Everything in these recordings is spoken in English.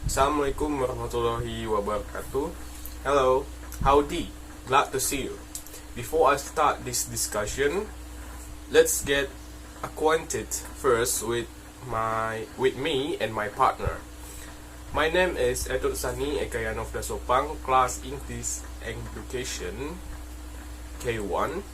Assalamualaikum warahmatullahi wabarakatuh. Hello, howdy, glad to see you. Before I start this discussion, let's get acquainted first with me and my partner. My name is Sani, Ekayanov Dasopang, class English Education K1,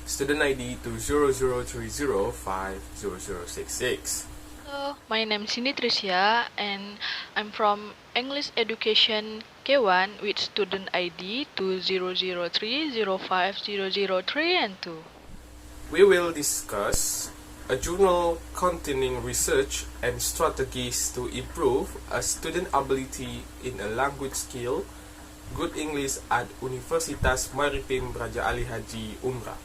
student ID 2030500066. Hello, my name is Trisia and I'm from English Education K1 with student ID 2003050003 and 2. We will discuss a journal containing research and strategies to improve a student ability in a language skill, good English at Universitas Maritim Raja Ali Haji Umrah.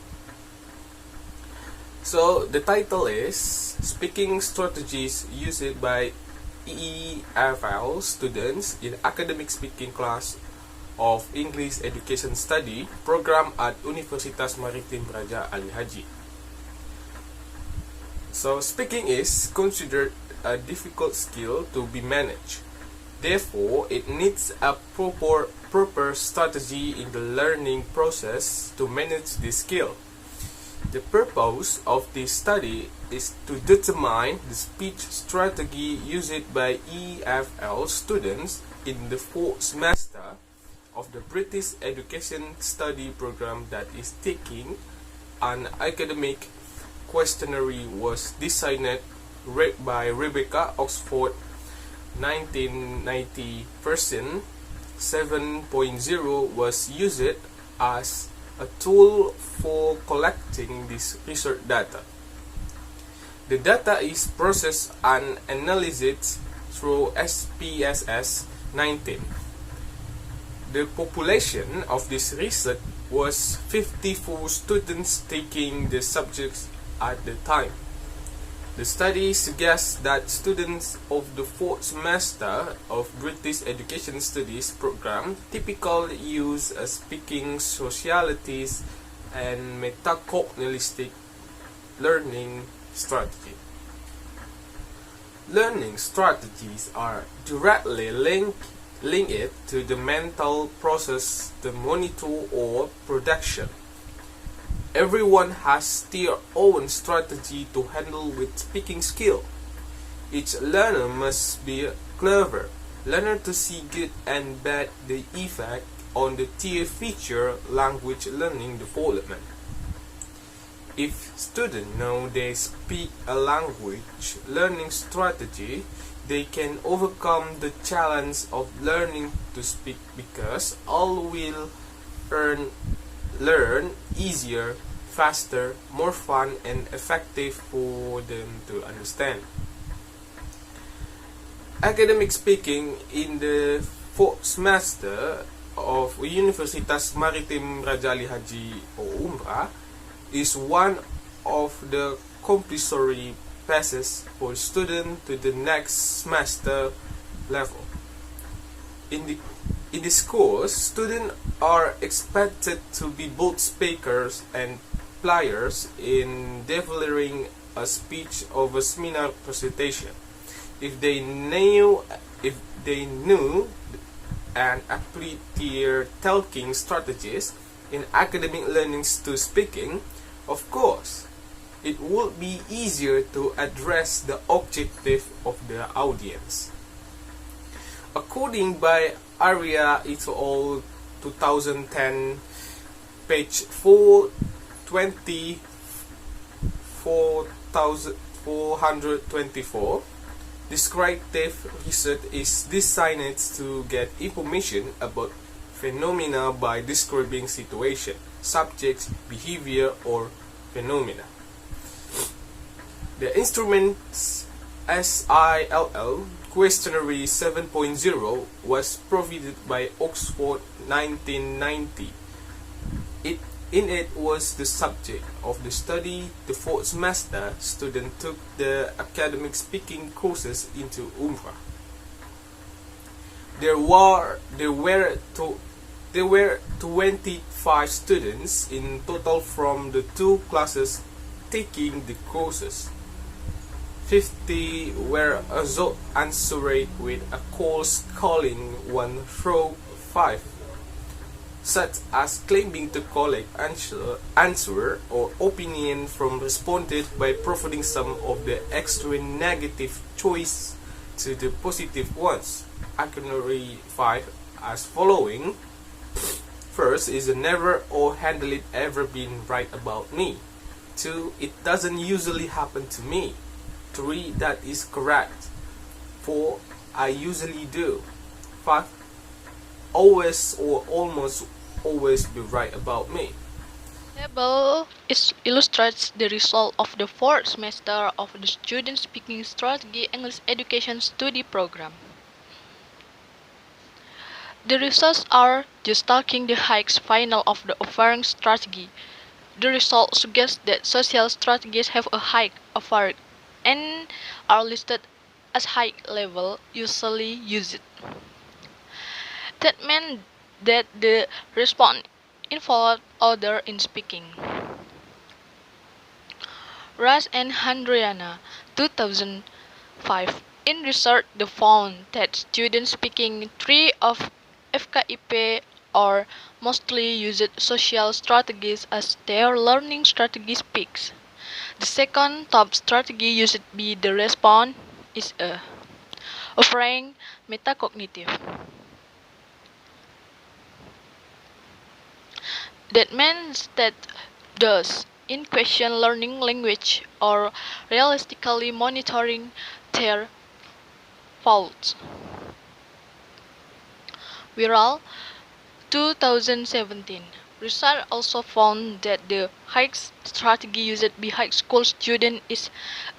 So the title is Speaking Strategies Used by EFL Students in Academic Speaking Class of English Education Study Program at Universitas Maritim Raja Ali Haji. So speaking is considered a difficult skill to be managed. Therefore, it needs a proper strategy in the learning process to manage this skill. The purpose of this study is to determine the speech strategy used by EFL students in the fourth semester of the British Education Study program that is taking an academic questionnaire was designed by Rebecca Oxford 1990 version 7.0 was used as a tool for collecting this research data. The data is processed and analyzed through SPSS 19. The population of this research was 54 students taking the subjects at the time. The study suggests that students of the fourth semester of British Education Studies program typically use a speaking, socialities, and metacognitive learning strategy. Learning strategies are directly linked to the mental process, the monitor or production. Everyone has their own strategy to handle with speaking skill. Each learner must be clever learner to see good and bad the effect on the tier feature language learning development. If students know they speak a language learning strategy, they can overcome the challenge of learning to speak because all will learn easier, faster, more fun, and effective for them to understand. Academic speaking in the fourth semester of Universitas Maritim Raja Ali Haji Umrah is one of the compulsory passes for students to the next semester level. In this course, students are expected to be both speakers and players in delivering a speech or a seminar presentation. If they knew and applied their talking strategies in academic learning to speaking, of course, it would be easier to address the objective of the audience. According by Arya et al. 2010, page 420, 424, descriptive research is designed to get information about phenomena by describing situation, subjects, behavior, or phenomena. The instruments SILL Questionnaire 7.0 was provided by Oxford 1990. In it was the subject of the study. The fourth semester student took the academic speaking courses into Umrah. There were 25 students in total from the two classes taking the courses. 50 were also answered with a corresponding one through 5, such as claiming to collect answer or opinion from respondent by providing some of the extra negative choice to the positive ones. Itinerary 5 as following. First is never or handle it ever been right about me. 2. It doesn't usually happen to me. 3. That is correct. 4. I usually do. 5. Always or almost always be right about me. Table illustrates the result of the fourth semester of the Student Speaking Strategy English Education Study Program. The results are just talking the hikes final of the offering strategy. The results suggest that social strategies have a high offer and are listed as high level usually used. That meant that the response involved order in speaking. Ras and Handriana, 2005. In research, they found that students speaking 3 of FKIP or mostly used social strategies as their learning strategy speaks. The second top strategy used by the response is offering metacognitive. That means that those in question learning language or realistically monitoring their faults. Viral 2017. Research also found that the high strategy used by high school students is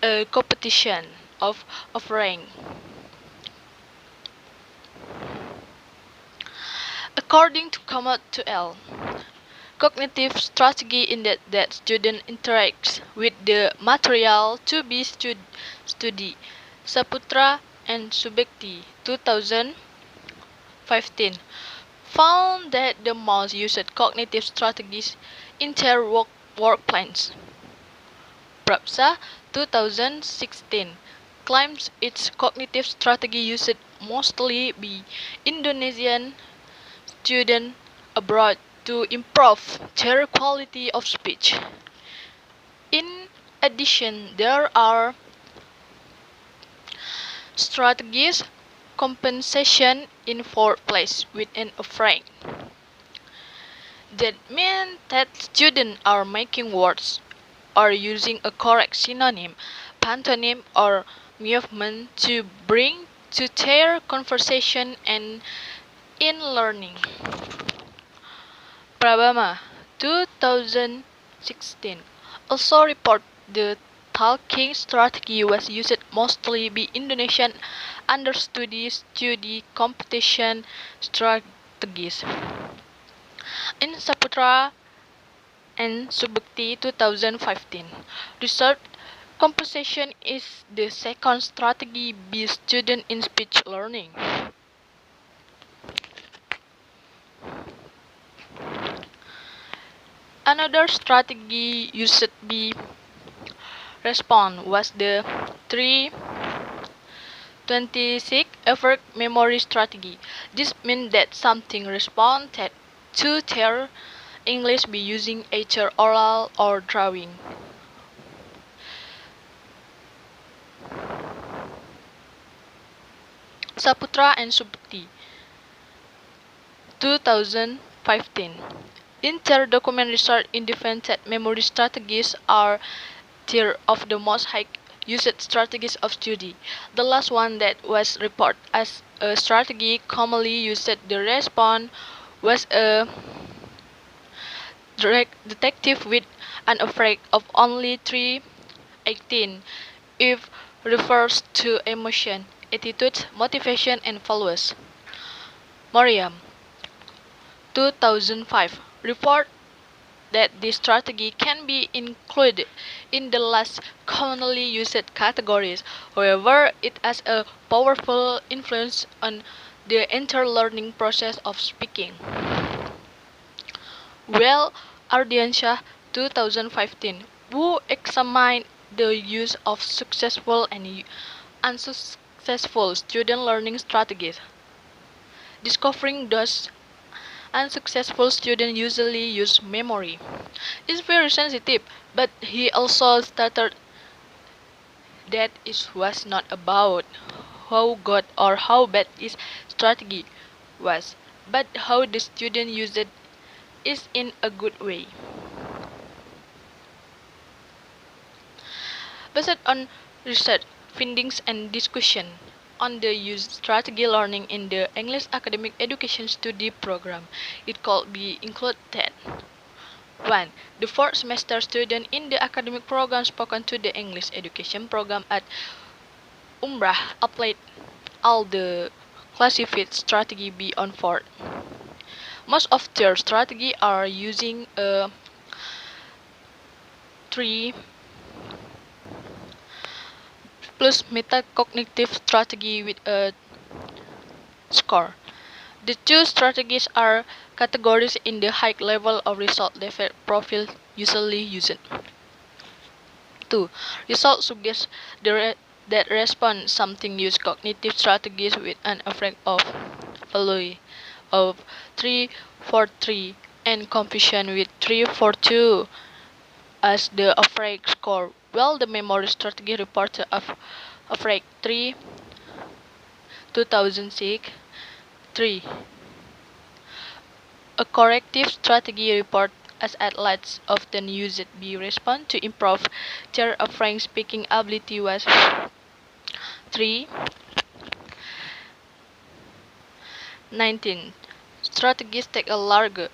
a competition of rank. According to Kamat to L, cognitive strategy in that student interacts with the material to be studied. Saputra and Subekti 2015 found that the most used cognitive strategies in their work plans. Prapsa 2016 claims its cognitive strategy used mostly by Indonesian students abroad to improve their quality of speech. In addition, there are strategies compensation in fourth place with an offering. That means that students are making words or using a correct synonym, pantonym, or movement to bring to their conversation and in learning. Prabama 2016 also report the talking strategy was used mostly by Indonesian understudy study competition strategies. In Saputra and Subekti 2015, research composition is the second strategy by student in speech learning. Another strategy used by respond was the 3-26 effort memory strategy. This means that something responded to their English by using either oral or drawing. Saputra and Subekti 2015. In their document research independent that memory strategies are tier of the most high used strategies of study. The last one that was reported as a strategy commonly used the response was a detective with an effect of only 318 if refers to emotion, attitude, motivation, and values. Moriam 2005 report that this strategy can be included in the less commonly used categories. However, it has a powerful influence on the entire learning process of speaking. Well, Ardiansyah 2015, who examined the use of successful and unsuccessful student learning strategies. Discovering those unsuccessful students usually use memory is very sensitive, but he also stated that it was not about how good or how bad his strategy was, but how the student used it is in a good way. Based on research findings and discussion on the use strategy learning in the English academic education study program, it could be included. 1. The fourth semester student in the academic program spoken to the English education program at Umrah applied all the classified strategy beyond four. Most of their strategy are using a 3 plus metacognitive strategy with a score. The two strategies are categories in the high level of result profile usually used. 2. Results suggest that respond something use cognitive strategies with an average of value of 343 and confusion with 342 as the average score, while the memory strategy reported of average 3 2006 3. A corrective strategy report as athletes often use it be respond to improve their French speaking ability was 3. 19. Strategies take a larger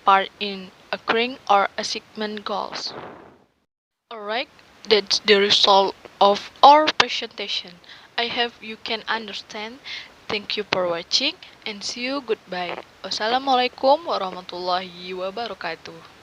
part in acquiring or achievement goals. Alright, that's the result of our presentation. I hope you can understand. Thank you for watching and see you goodbye. Wassalamualaikum warahmatullahi wabarakatuh.